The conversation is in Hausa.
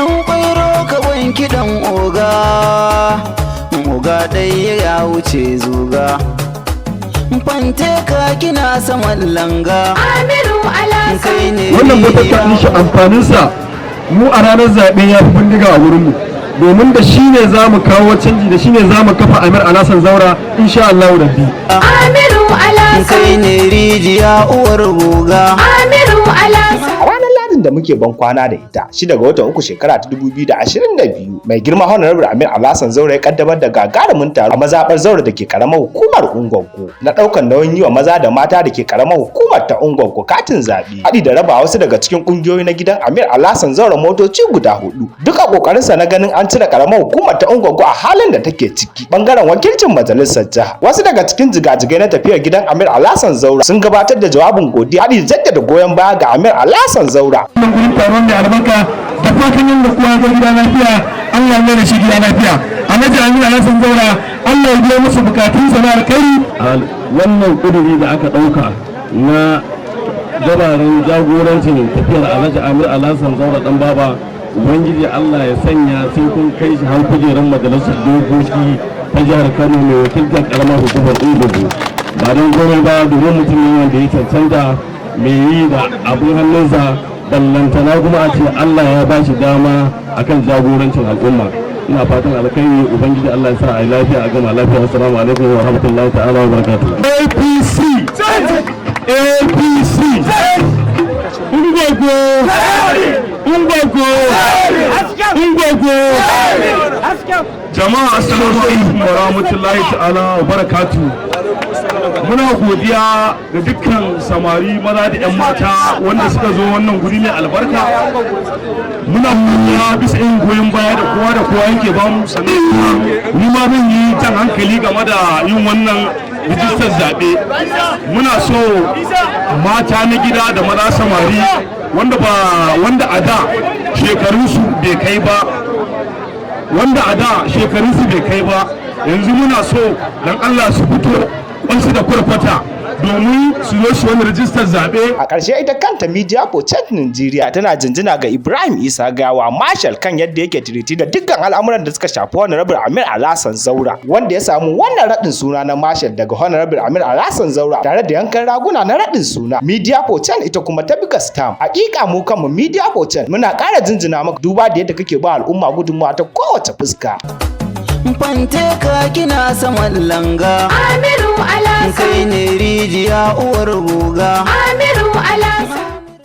Amiru kwairo ka wanki dan oga, oga ɗaya ya wuce zuga. Fante ka kina saman langa, Amiru Alasan kai ne. Wannan batuta shi amfaninsa mu a ranar zaɓe ya fi bindiga a wurinmu, domin da shi ne za mu kawo canji, da shi ne za mu kafa Amir Alasan Zaura insha Allah rabbi. Amiru Alasan kai ne rijiya uwar goga, Amiru Alasan. Da muke ban kwana da ita 6 ga watan 3 shekara ta 2022 mai girma Honorable Amir Alasan Zaura ya kaddamar da gagarumin taro a mazabar Zaura da ke karamar hukumar Ungwaggo na daukan nauyin yi wa maza da mata da ke karamar hukumar ta Ungwaggo katin zabi hadi da raba wasu daga cikin kungiyoyi na gidan Amir Alasan Zaura motoci guda 4 duka kokarin sa na ganin an cire karamar hukumar ta Ungwaggo a halin da take ciki bangaren wakilcin majalisar jiha. Wasu daga cikin jigajigai na tafiyar gidan Amir Alasan Zaura sun gabatar da jawabin godiya hadi da jaddada goyon baya ga Amir Alasan Zaura. Wannan gurin taron mai albarka da fatan yin da kowa ga gida lafiya, Allah ya da shi gida lafiya. Alhaji Amir Alasan Zaura Allah ya biya musu bukatunsa na alkhairi. Wannan kuduri da aka dauka na dabarun jagorancin tafiyar Alhaji Amir Alasan Zaura dan baba, ubangiji Allah ya sanya sai kun kai shi har kujerar majalisar dokoki ta jihar Kano mai wakiltar karamar hukumar Ungwaggo. Ba don komai ba domin mutum ne wanda ya cancanta mai yi da abin hannunsa, ballantana kuma a ce Allah ya ba shi dama akan jagorancin al'umma. Ina fatan alkhairi ubangiji Allah ya sa a yi lafiya a gama lafiya. Assalamu alaikum wa rahmatullahi ta'ala wa barakatuh. APC APC Ungwaggo Ungwaggo Ungwaggo. Jama'a assalamu alaikum wa rahmatullahi ta'ala wa barakatuh. Muna godiya ga dukkan samari maza da 'yan mata wanda suka zo wannan guri mai albarka. Muna godiya bisa yin goyon baya da kowa yake ba mu, sannan ni ma zan yi jan hankali game da yin wannan rijistar zaɓe. Muna so mata na gida da maza samari wanda a da shekarunsu bai kai ba, yanzu muna so dan Allah su fito wasu da kurfata domin su zo su wani rijistar zaɓe. A ƙarshe ita kanta Media for Change Nigeria tana jinjina ga Ibrahim Isa Gawa Marshal kan yadda yake tiriti da dukkan al'amuran da suka shafi Honorable Amir Alasan Zaura, wanda ya samu wannan raɗin suna na Marshal daga Honorable Amir Alasan Zaura tare da yankan raguna na raɗin suna. Media for Change ita kuma ta buga stamp. Hakika mu kanmu Media for Change muna ƙara jinjina maka duba da yadda kake ba al'umma gudunmawa ta kowace fuska. Fante ka kina saman langa, Amiru Alasan kai ne rijiya uwar goga, Amiru Alasan.